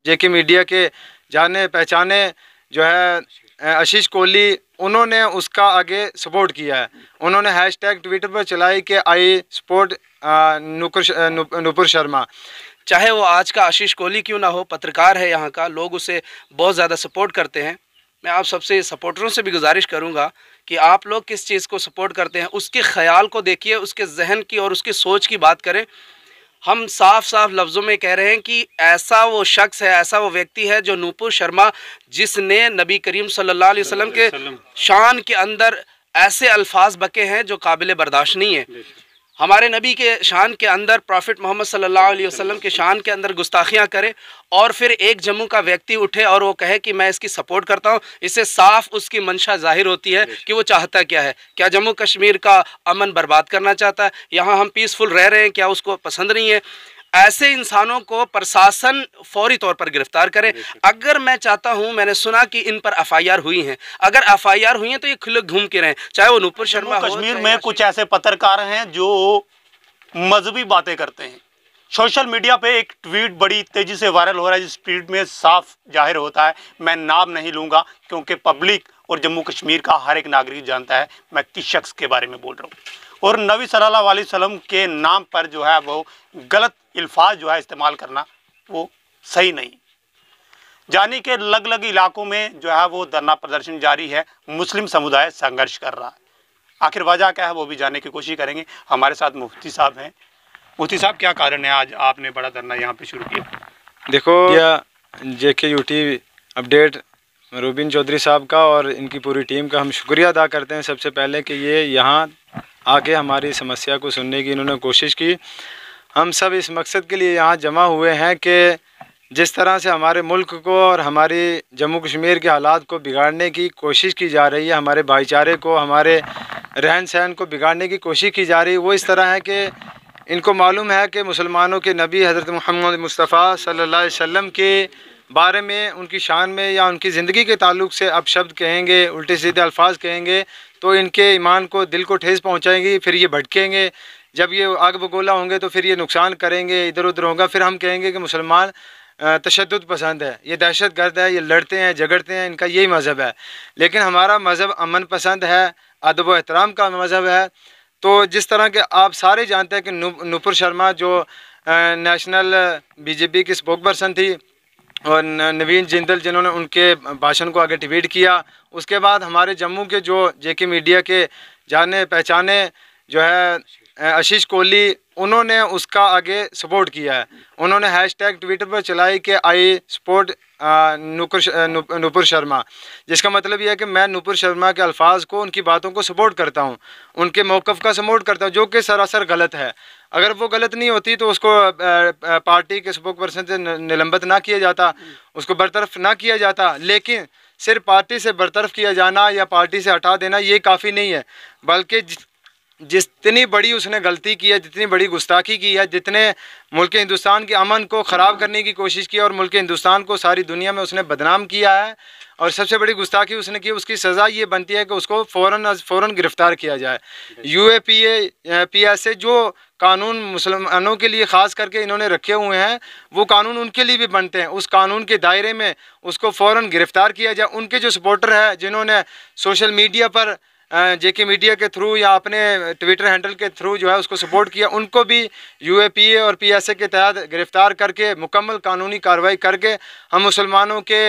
जेके media के जाने पहचाने जो है आशीष कोहली, उन्होंने उसका आगे सपोर्ट किया है। उन्होंने हैशटैग ट्विटर पर चलाई कि आई सपोर्ट नुपुर शर्मा। चाहे वो आज का आशीष कोहली क्यों ना हो, पत्रकार है यहाँ का, लोग उसे बहुत ज़्यादा सपोर्ट करते हैं। मैं आप सबसे सपोर्टरों से भी गुजारिश करूँगा कि आप लोग किस चीज़ को सपोर्ट करते हैं, उसके ख़याल को देखिए, उसके जहन की और उसकी सोच की बात करें। हम साफ साफ लफ्ज़ों में कह रहे हैं कि ऐसा वो शख्स है, ऐसा वो व्यक्ति है जो नुपुर शर्मा, जिसने नबी करीम सल्लल्लाहु अलैहि वसल्लम के शान के अंदर ऐसे अल्फाज बके हैं जो काबिल बर्दाश्त नहीं है। हमारे नबी के शान के अंदर, प्रॉफिट मोहम्मद सल्लल्लाहु अलैहि वसल्लम के शान के अंदर गुस्ताखियाँ करे और फिर एक जम्मू का व्यक्ति उठे और वो कहे कि मैं इसकी सपोर्ट करता हूँ। इससे साफ उसकी मंशा जाहिर होती है कि वो चाहता क्या है। क्या जम्मू कश्मीर का अमन बर्बाद करना चाहता है? यहाँ हम पीसफुल रह रहे हैं, क्या उसको पसंद नहीं है? ऐसे इंसानों को प्रशासन फौरी तौर पर गिरफ्तार करे। अगर मैं चाहता हूं, मैंने सुना कि इन पर एफआईआर हुई हैं, अगर एफआईआर हुई हैं तो ये खुले घूम के रहें, चाहे वो नुपुर शर्मा हो। कश्मीर में कुछ ऐसे पत्रकार हैं जो मजहबी बातें करते हैं। सोशल मीडिया पे एक ट्वीट बड़ी तेजी से वायरल हो रहा है, जिस ट्वीट में साफ जाहिर होता है, मैं नाम नहीं लूँगा क्योंकि पब्लिक और जम्मू कश्मीर का हर एक नागरिक जानता है मैं किस शख्स के बारे में बोल रहा हूँ। और नबी सल्लल्लाहु अलैहि वसल्लम के नाम पर जो है वो गलत अल्फाज जो है इस्तेमाल करना वो सही नहीं। जानी के अलग अलग इलाकों में जो है वो धरना प्रदर्शन जारी है, मुस्लिम समुदाय संघर्ष कर रहा है। आखिर वजह क्या है वो भी जानने की कोशिश करेंगे। हमारे साथ मुफ्ती साहब हैं। मुफ्ती साहब, क्या कारण है आज आपने बड़ा धरना यहाँ पे शुरू किया? देखो, JKUT अपडेट रूबिन चौधरी साहब का और इनकी पूरी टीम का हम शुक्रिया अदा करते हैं सबसे पहले कि ये यहाँ आके हमारी समस्या को सुनने की इन्होंने कोशिश की। हम सब इस मकसद के लिए यहाँ जमा हुए हैं कि जिस तरह से हमारे मुल्क को और हमारी जम्मू कश्मीर के हालात को बिगाड़ने की कोशिश की जा रही है, हमारे भाईचारे को, हमारे रहन सहन को बिगाड़ने की कोशिश की जा रही है, वो इस तरह है कि इनको मालूम है कि मुसलमानों के नबी हज़रत मोहम्मद मुस्तफ़ा सल्लल्लाहु अलैहि वसल्लम के बारे में, उनकी शान में या उनकी ज़िंदगी के ताल्लुक़ से अब शब्द कहेंगे, उल्टे सीधे अल्फाज कहेंगे तो इनके ईमान को, दिल को ठेस पहुँचाएंगी। फिर ये भटकेंगे, जब ये आग बगोला होंगे तो फिर ये नुकसान करेंगे, इधर उधर होगा। फिर हम कहेंगे कि मुसलमान तशद्दुद पसंद है, ये दहशत गर्द है, ये लड़ते हैं, झगड़ते हैं, इनका यही मज़हब है। लेकिन हमारा मज़हब अमन पसंद है, अदब व एहतराम का मज़हब है। तो जिस तरह के आप सारे जानते हैं कि नुपुर शर्मा जो नेशनल BJP की स्पोकपर्सन थी, और नवीन जिंदल जिन्होंने उनके भाषण को आगे ट्वीट किया, उसके बाद हमारे जम्मू के जो JK मीडिया के जाने पहचाने जो है आशीष कोहली, उन्होंने उसका आगे सपोर्ट किया है। उन्होंने हैशटैग ट्विटर पर चलाई कि आई सपोर्ट नुपुर शर्मा, जिसका मतलब यह है कि मैं नुपुर शर्मा के अल्फाज को, उनकी बातों को सपोर्ट करता हूं, उनके मौक़िफ़ का सपोर्ट करता हूं, जो कि सरासर गलत है। अगर वो गलत नहीं होती तो उसको पार्टी के स्पोकपर्सन से निलंबित ना किया जाता, उसको बरतरफ ना किया जाता। लेकिन सिर्फ पार्टी से बरतरफ किया जाना या पार्टी से हटा देना ये काफ़ी नहीं है, बल्कि जितनी बड़ी उसने गलती की है, जितनी बड़ी गुस्ताखी की है, जितने मुल्क हिंदुस्तान के अमन को ख़राब करने की कोशिश की और मुल्क हिंदुस्तान को सारी दुनिया में उसने बदनाम किया है, और सबसे बड़ी गुस्ताखी उसने की, उसकी सज़ा ये बनती है कि उसको फ़ौरन गिरफ़्तार किया जाए। UAPA PSA जो कानून मुसलमानों के लिए ख़ास करके इन्होंने रखे हुए हैं, वो कानून उनके लिए भी बनते हैं। उस कानून के दायरे में उसको फ़ौरन गिरफ़्तार किया जाए। उनके जो सपोर्टर हैं, जिन्होंने सोशल मीडिया पर JK मीडिया के थ्रू या अपने ट्विटर हैंडल के थ्रू जो है उसको सपोर्ट किया, उनको भी UAPA और PSA के तहत गिरफ़्तार करके मुकम्मल कानूनी कार्रवाई करके हम मुसलमानों के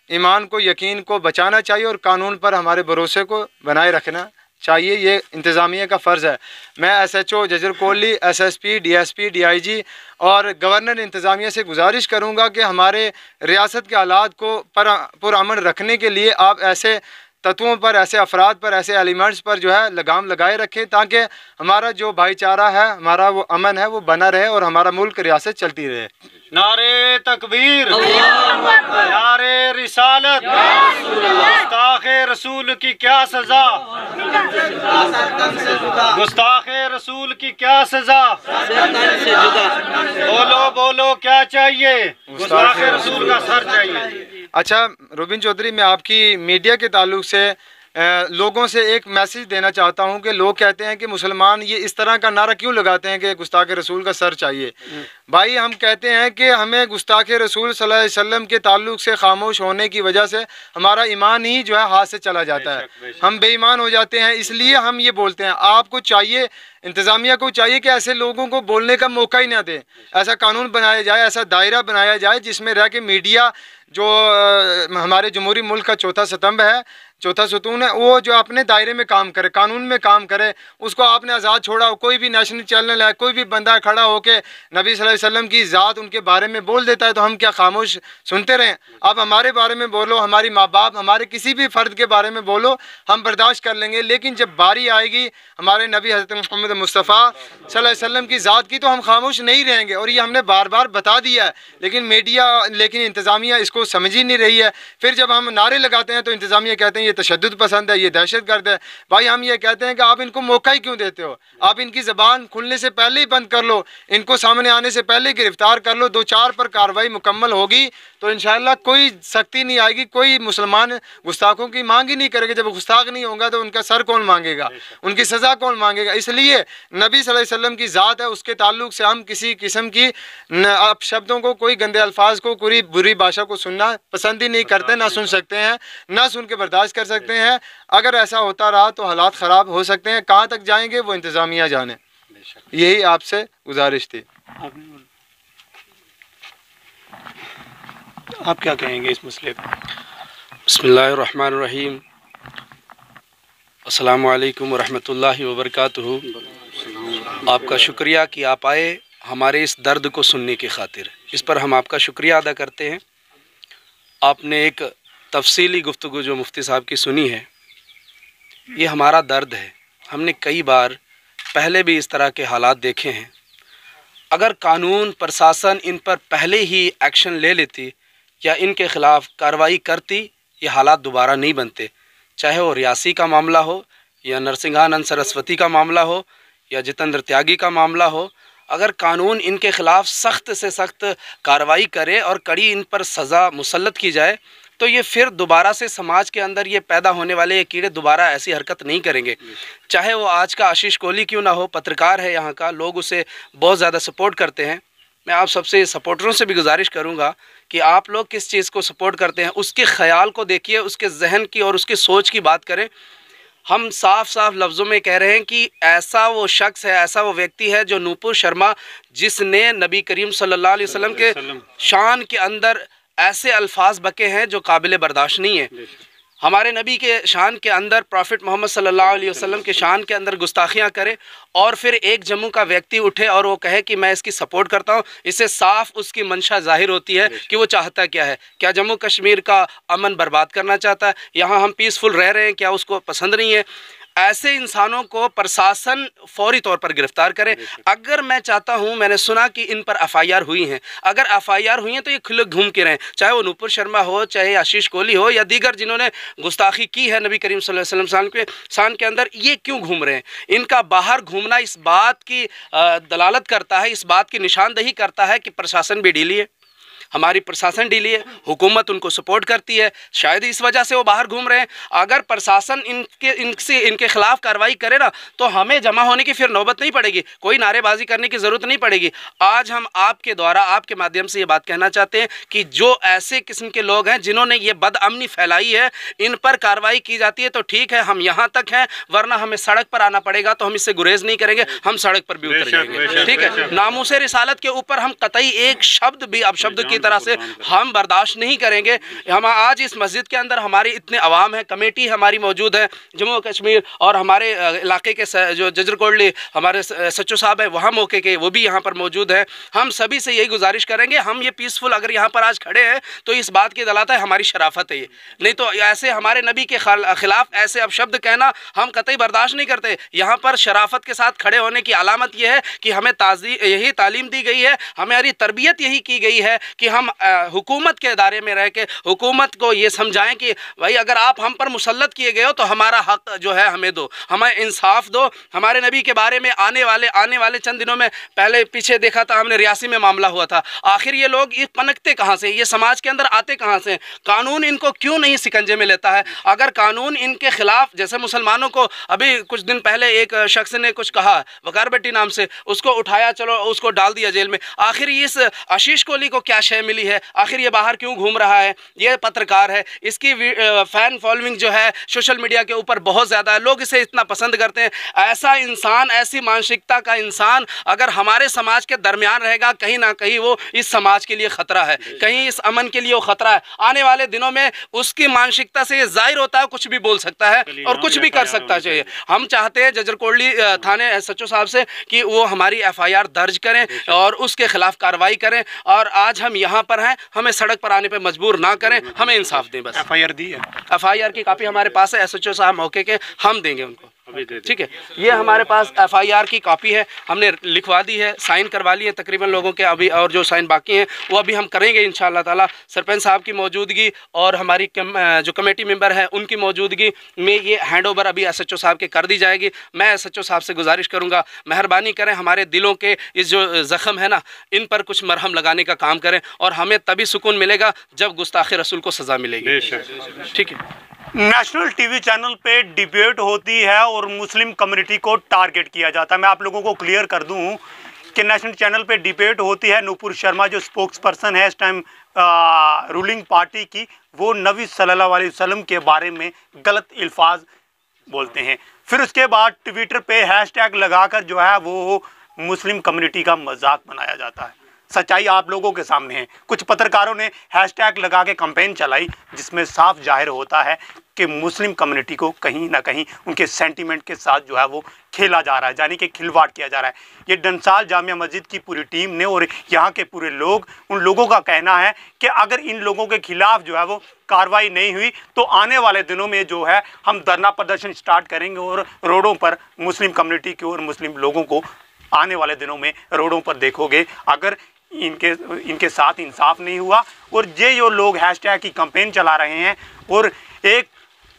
ईमान को, यकीन को बचाना चाहिए और कानून पर हमारे भरोसे को बनाए रखना चाहिए। ये इंतज़ामिया का फ़र्ज़ है। मैं SHO Jhajjar Kohli, SSP, DSP, DIG और गवर्नर इंतज़ामिया से गुजारिश करूँगा कि हमारे रियासत के हालात को पुरअमन रखने के लिए आप ऐसे तत्वों पर, ऐसे अफराद पर, ऐसे एलिमेंट्स पर जो है लगाम लगाए रखें, ताकि हमारा जो भाईचारा है, हमारा वो अमन है, वो बना रहे और हमारा मुल्क, रियासत चलती रहे। नारे तकबीर, नारे रिसालत, गुस्ताखे रसूल की क्या सजा, गुस्ताखे रसूल की क्या सजा, बोलो बोलो क्या चाहिए, गुस्ताखे रसूल का सर चाहिए। अच्छा रूबिन चौधरी, मैं आपकी मीडिया के ताल्लुक से लोगों से एक मैसेज देना चाहता हूं कि लोग कहते हैं कि मुसलमान ये इस तरह का नारा क्यों लगाते हैं कि गुस्ताखे रसूल का सर चाहिए। भाई हम कहते हैं कि हमें गुस्ताख रसूल सल्लल्लाहु अलैहि वसल्लम के ताल्लुक से खामोश होने की वजह से हमारा ईमान ही जो है हाथ से चला जाता है, हम बेईमान हो जाते हैं। इसलिए हम ये बोलते हैं, आपको चाहिए, इंतज़ामिया को चाहिए कि ऐसे लोगों को बोलने का मौका ही ना दें। ऐसा कानून बनाया जाए, ऐसा दायरा बनाया जाए जिसमें रह के मीडिया जो हमारे जमहूरी मुल्क का चौथा स्तंभ है, चौथा सतून है, वो जो अपने दायरे में काम करे, कानून में काम करे। उसको आपने आज़ाद छोड़ा हो, कोई भी नेशनल चैनल है, कोई भी बंदा खड़ा होकर नबी सल्लल्लाहु अलैहि वसल्लम की ज़ात उनके बारे में बोल देता है तो हम क्या खामोश सुनते रहें? आप हमारे बारे में बोलो, हमारी माँ बाप, हमारे किसी भी फ़र्द के बारे में बोलो, हम बर्दाश्त कर लेंगे। लेकिन जब बारी आएगी हमारे नबी हज़रत मोहम्मद मुस्तफ़ा सल्लल्लाहु अलैहि वसल्लम की ज़ात की, तो हम खामोश नहीं रहेंगे। और ये हमने बार बार बता दिया है, लेकिन मीडिया, लेकिन इंतज़ामिया इसको समझ ही नहीं रही है। फिर जब हम नारे लगाते हैं तो इंतज़ामिया कहते हैं ये तशद्दुद पसंद है, ये दहशत गर्द है। भाई हम ये कहते हैं कि आप इनको मौका ही क्यों देते हो? आप इनकी ज़बान खुलने से पहले ही बंद कर लो, इनको सामने आने से पहले गिरफ्तार कर लो। 2-4 पर कार्रवाई मुकम्मल होगी तो इंशाअल्लाह कोई सख्ती नहीं आएगी, कोई मुसलमान गुस्ताखों की मांग ही नहीं करेगा। जब गुस्ताख नहीं होगा तो उनका सर कौन मांगेगा, उनकी सज़ा कौन मांगेगा? इसलिए नबी सल्लल्लाहु अलैहि वसल्लम की ज़ात है, उसके ताल्लुक से हम किसी किस्म की अपशब्दों को, कोई गंदे अल्फाज को, कोई बुरी भाषा को सुनना पसंद ही नहीं करते, ना सुन सकते हैं, ना सुन के बर्दाश्त कर सकते हैं। अगर ऐसा होता रहा तो हालात ख़राब हो सकते हैं। कहाँ तक जाएंगे वो इंतज़ामिया जाने। यही आपसे गुजारिश थी। आप क्या कहेंगे इस मसले पर? बिस्मिल्लाहिर्रहमानिर्रहीम, अस्सलामु अलैकुम वरहमतुल्लाहि वबरकातुहू। आपका शुक्रिया कि आप आए हमारे इस दर्द को सुनने की खातिर, इस पर हम आपका शुक्रिया अदा करते हैं। आपने एक तफसीली गुफ्तगू जो मुफ्ती साहब की सुनी है, ये हमारा दर्द है। हमने कई बार पहले भी इस तरह के हालात देखे हैं। अगर कानून प्रशासन इन पर पहले ही एक्शन ले लेती या इनके ख़िलाफ़ कार्रवाई करती, ये हालात दोबारा नहीं बनते। चाहे वो रियासी का मामला हो या नरसिंहानंद सरस्वती का मामला हो या जितेंद्र त्यागी का मामला हो, अगर कानून इनके ख़िलाफ़ सख्त से सख्त कार्रवाई करे और कड़ी इन पर सज़ा मुसल्लत की जाए तो ये फिर दोबारा से समाज के अंदर ये पैदा होने वाले ये कीड़े दोबारा ऐसी हरकत नहीं करेंगे। चाहे वो आज का आशीष कोहली क्यों ना हो, पत्रकार है यहाँ का, लोग उसे बहुत ज़्यादा सपोर्ट करते हैं। मैं आप सबसे सपोर्टरों से भी गुजारिश करूँगा कि आप लोग किस चीज़ को सपोर्ट करते हैं उसके ख़याल को देखिए, उसके जहन की और उसकी सोच की बात करें। हम साफ साफ लफ्ज़ों में कह रहे हैं कि ऐसा वो शख्स है, ऐसा वो व्यक्ति है जो नूपुर शर्मा, जिसने नबी करीम सल्लल्लाहु अलैहि वसल्लम के शान के अंदर ऐसे अल्फाज बके हैं जो काबिल बर्दाश्त नहीं है। हमारे नबी के शान के अंदर, प्रॉफिट मोहम्मद सल्लल्लाहु अलैहि वसल्लम के शान के अंदर गुस्ताखियाँ करे और फिर एक जम्मू का व्यक्ति उठे और वो कहे कि मैं इसकी सपोर्ट करता हूँ, इससे साफ उसकी मंशा जाहिर होती है कि वो चाहता क्या है। क्या जम्मू कश्मीर का अमन बर्बाद करना चाहता है? यहाँ हम पीसफुल रह रहे हैं, क्या उसको पसंद नहीं है? ऐसे इंसानों को प्रशासन फौरी तौर पर गिरफ्तार करे। अगर मैं चाहता हूं, मैंने सुना कि इन पर एफआईआर हुई हैं, अगर एफआईआर हुई हैं तो ये खुले घूम के रहें, चाहे वो नूपुर शर्मा हो, चाहे आशीष कोहली हो या दीगर जिन्होंने गुस्ताखी की है नबी करीम सल्लल्लाहु अलैहि वसल्लम के शान के अंदर, ये क्यों घूम रहे हैं? इनका बाहर घूमना इस बात की दलालत करता है, इस बात की निशानदही करता है कि प्रशासन भी ढीली है, हमारी प्रशासन ढीली है, हुकूमत उनको सपोर्ट करती है, शायद इस वजह से वो बाहर घूम रहे हैं। अगर प्रशासन इनके खिलाफ कार्रवाई करे ना तो हमें जमा होने की फिर नौबत नहीं पड़ेगी, कोई नारेबाजी करने की ज़रूरत नहीं पड़ेगी। आज हम आपके द्वारा, आपके माध्यम से ये बात कहना चाहते हैं कि जो ऐसे किस्म के लोग हैं जिन्होंने ये बदअमनी फैलाई है, इन पर कार्रवाई की जाती है तो ठीक है, हम यहाँ तक हैं, वरना हमें सड़क पर आना पड़ेगा तो हम इससे गुरेज नहीं करेंगे, हम सड़क पर भी उतर जाएंगे। ठीक है, नामूसे रिसालत के ऊपर हम कतई एक शब्द भी अपशब्द की तरह से हम बर्दाश्त नहीं करेंगे। हम आज इस मस्जिद के अंदर हमारी इतने अवाम है, कमेटी हमारी मौजूद है जम्मू कश्मीर, और हमारे इलाके के जो जजर कोटली हमारे सच्चो साहब है वहाँ मौके के, वो भी यहाँ पर मौजूद है। हम सभी से यही गुजारिश करेंगे, हम ये पीसफुल अगर यहाँ पर आज खड़े हैं तो इस बात की दलालत है हमारी शराफत है ये, नहीं तो ऐसे हमारे नबी के खिलाफ ऐसे अपशब्द कहना हम कतई बर्दाश्त नहीं करते। यहाँ पर शराफत के साथ खड़े होने की अलामत यह है कि हमें यही तालीम दी गई है, हमारी तरबियत यही की गई है कि हम हुकूमत के इदारे में रह के हुकूमत को ये समझाएं कि भाई अगर आप हम पर मुसल्लत किए गए हो तो हमारा हक जो है हमें दो, हमें इंसाफ दो। हमारे नबी के बारे में आने वाले चंद दिनों में पहले पीछे देखा था हमने, रियासी में मामला हुआ था। आखिर ये लोग ये पनकते कहाँ से, ये समाज के अंदर आते कहाँ से? कानून इनको क्यों नहीं सिकंजे में लेता है? अगर कानून इनके खिलाफ, जैसे मुसलमानों को अभी कुछ दिन पहले एक शख्स ने कुछ कहा वकार भट्टी नाम से, उसको उठाया, चलो उसको डाल दिया जेल में। आखिर इस आशीष कोहली को क्या शय मिली है? आखिर ये बाहर क्यों घूम रहा है? ये पत्रकार है, इसकी फैन फॉलोइंग जो है सोशल मीडिया के ऊपर बहुत ज़्यादा है, लोग इसे इतना पसंद करते हैं। ऐसा इंसान, ऐसी मानसिकता का इंसान अगर हमारे समाज के दरमियान रहेगा, कहीं ना कहीं वो इस समाज के लिए ख़तरा है, कहीं इस अमन के लिए वो ख़तरा है। आने वाले दिनों में उसकी मानसिकता से ये जाहिर होता है, कुछ भी बोल सकता है और कुछ भी कर सकता चाहिए। हम चाहते हैं जजर कोटली थाने SHO साहब से कि वो हमारी FIR दर्ज करें और उसके खिलाफ कार्रवाई करें। और आज हम यहाँ पर हैं, हमें सड़क पर आने पर मजबूर ना करें, हमें इंसाफ दें। बस FIR दी है, FIR की कापी हमारे पास है, SHO साहब मौके के, हम देंगे उनको। ठीक है, ये हमारे पास FIR की कॉपी है, हमने लिखवा दी है, साइन करवा ली है तकरीबन लोगों के अभी, और जो साइन बाकी हैं वो अभी हम करेंगे इंशाअल्लाह ताला। सरपंच साहब की मौजूदगी और हमारी जो कमेटी मेंबर है उनकी मौजूदगी में ये हैंडओवर अभी SHO साहब के कर दी जाएगी। मैं SHO साहब से गुजारिश करूँगा, मेहरबानी करें, हमारे दिलों के इस जो ज़ख़म है ना, इन पर कुछ मरहम लगाने का काम करें, और हमें तभी सुकून मिलेगा जब गुस्ताख़ी रसूल को सज़ा मिलेगी। ठीक है। नेशनल टीवी चैनल पे डिबेट होती है और मुस्लिम कम्युनिटी को टारगेट किया जाता है। मैं आप लोगों को क्लियर कर दूं कि नेशनल चैनल पे डिबेट होती है। नूपुर शर्मा जो स्पोक्स पर्सन है इस टाइम रूलिंग पार्टी की, वो नबी सल्लल्लाहु अलैहि वसल्लम के बारे में गलत अल्फाज बोलते हैं। फिर उसके बाद ट्विटर पे हैशटैग लगाकर जो है वो मुस्लिम कम्युनिटी का मजाक बनाया जाता है। सच्चाई आप लोगों के सामने है। कुछ पत्रकारों ने हैशटैग लगा के कैंपेन चलाई जिसमें साफ जाहिर होता है कि मुस्लिम कम्युनिटी को कहीं ना कहीं उनके सेंटीमेंट के साथ जो है वो खेला जा रहा है, यानी कि खिलवाड़ किया जा रहा है। ये डंसाल जामिया मस्जिद की पूरी टीम ने और यहाँ के पूरे लोग, उन लोगों का कहना है कि अगर इन लोगों के खिलाफ जो है वो कार्रवाई नहीं हुई तो आने वाले दिनों में जो है हम धरना प्रदर्शन स्टार्ट करेंगे और रोडों पर मुस्लिम कम्युनिटी की और मुस्लिम लोगों को आने वाले दिनों में रोडों पर देखोगे। अगर इनके साथ इंसाफ नहीं हुआ और ये जो लोग हैशटैग की कैंपेन चला रहे हैं और एक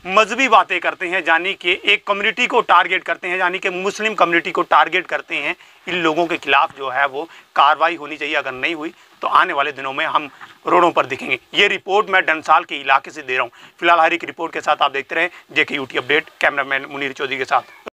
मजहबी बातें करते हैं, यानी कि एक कम्युनिटी को टारगेट करते हैं, यानी कि मुस्लिम कम्युनिटी को टारगेट करते हैं, इन लोगों के खिलाफ जो है वो कार्रवाई होनी चाहिए। अगर नहीं हुई तो आने वाले दिनों में हम रोडों पर दिखेंगे। ये रिपोर्ट मैं डंसाल के इलाके से दे रहा हूँ। फिलहाल हर एक रिपोर्ट के साथ आप देखते रहें JK UT update. Cameraman Munir Chaudhary के साथ।